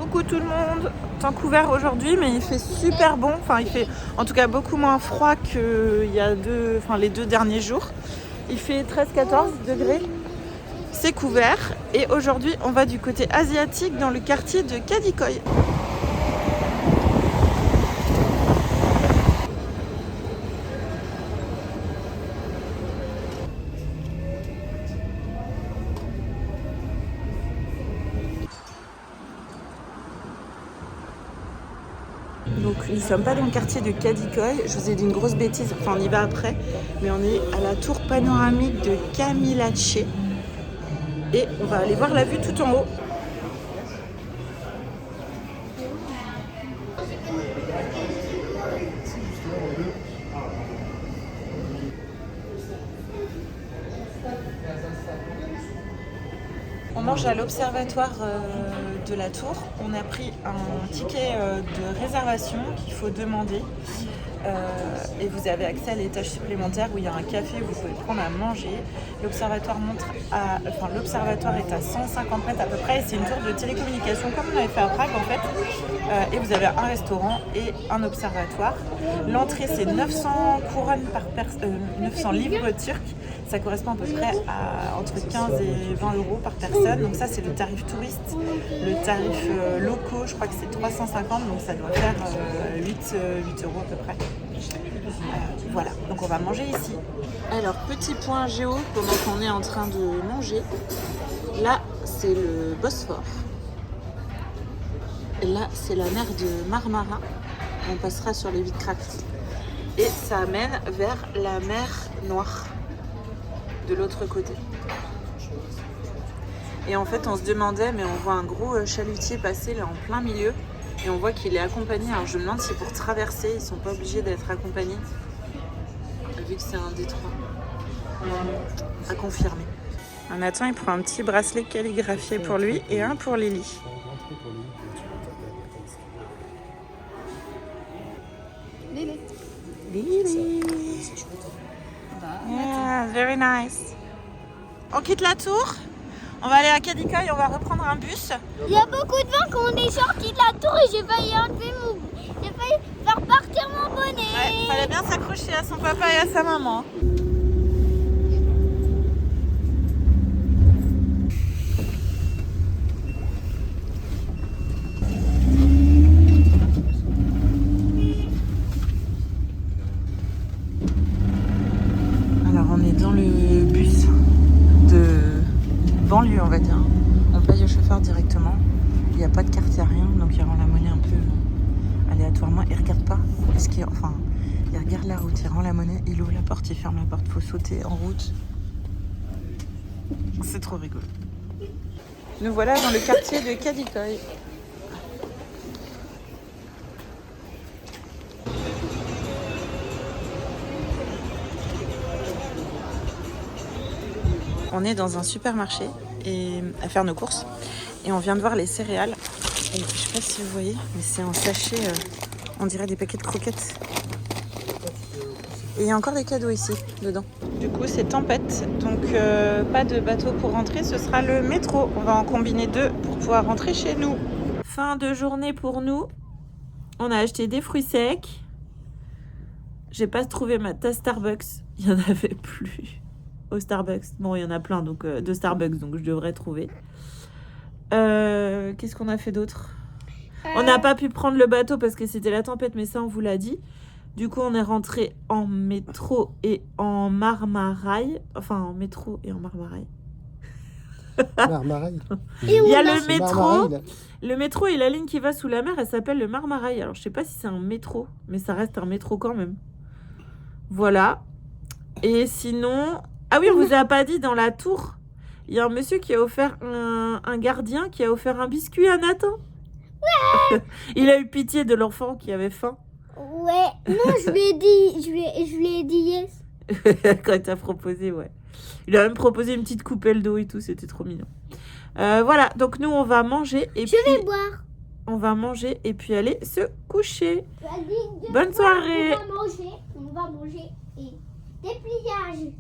Coucou tout le monde, temps couvert aujourd'hui mais il fait super bon, enfin il fait en tout cas beaucoup moins froid qu'il y a les 2 derniers jours. Il fait 13-14 degrés, c'est couvert et aujourd'hui on va du côté asiatique dans le quartier de Kadikoy. Donc nous ne sommes pas dans le quartier de Kadikoy, je vous ai dit une grosse bêtise, enfin on y va après, mais on est à la tour panoramique de Camilache et on va aller voir la vue tout en haut. On mange à l'observatoire de la tour. On a pris un ticket de réservation qu'il faut demander. Et vous avez accès à l'étage supplémentaire où il y a un café où vous pouvez prendre à manger. L'observatoire est à 150 mètres à peu près et c'est une tour de télécommunication comme on avait fait à Prague en fait. Et vous avez un restaurant et un observatoire. L'entrée c'est 900 couronnes par 900 livres turcs. Ça correspond à peu près à entre 15 et 20 euros par personne. Donc ça c'est le tarif touriste. Le tarif locaux, je crois que c'est 350, donc ça doit faire 8 euros à peu près. Voilà, donc on va manger ici. Alors petit point géo pendant qu'on est en train de manger. Là c'est le Bosphore. Et là c'est la mer de Marmara. On passera sur les Vitracts. Et ça amène vers la mer Noire. De l'autre côté. Et en fait on se demandait, mais on voit un gros chalutier passer là en plein milieu et on voit qu'il est accompagné. Alors je me demande si pour traverser ils sont pas obligés d'être accompagnés vu que c'est un détroit. À confirmer. Nathan il prend un petit bracelet calligraphié pour lui et un pour Lily. Lily. Yeah, very nice. On quitte la tour, on va aller à Kadikoy, on va reprendre un bus. Il y a beaucoup de vent quand on est sorti de la tour et j'ai failli faire partir mon bonnet. Ouais, fallait bien s'accrocher à son papa et à sa maman. Banlieue on va dire, on paye au chauffeur directement, il n'y a pas de carte, il n'y a rien, donc il rend la monnaie un peu aléatoirement, il regarde pas, il regarde la route, il rend la monnaie, il ouvre la porte, il ferme la porte, il faut sauter en route, c'est trop rigolo. Nous voilà dans le quartier de Kadikoy. On est dans un supermarché et à faire nos courses et on vient de voir les céréales et je sais pas si vous voyez mais c'est en sachet, on dirait des paquets de croquettes et il y a encore des cadeaux ici dedans. Du coup c'est tempête donc pas de bateau pour rentrer, ce sera le métro, on va en combiner 2 pour pouvoir rentrer chez nous. Fin de journée pour nous, on a acheté des fruits secs, j'ai pas trouvé ma tasse Starbucks, il y en avait plus au Starbucks. Bon, il y en a plein donc de Starbucks, donc je devrais trouver. Qu'est-ce qu'on a fait d'autre ? On n'a pas pu prendre le bateau parce que c'était la tempête, mais ça, on vous l'a dit. Du coup, on est rentré en métro et en Marmarail. Enfin, en métro et en Marmarail. Marmarail. Il y a le métro. Le métro et la ligne qui va sous la mer, elle s'appelle le Marmarail. Alors, je sais pas si c'est un métro, mais ça reste un métro quand même. Voilà. Et sinon... Ah oui, on vous a pas dit, dans la tour, il y a un monsieur qui a offert un gardien qui a offert un biscuit à Nathan. Ouais. Il a eu pitié de l'enfant qui avait faim. Ouais, non, je lui ai dit yes. Quand il t'a proposé, ouais. Il a même proposé une petite coupelle d'eau et tout, c'était trop mignon. Voilà, donc nous on va manger et puis... Je vais boire. On va manger et puis aller se coucher. Bonne soirée. On va manger et dépliage.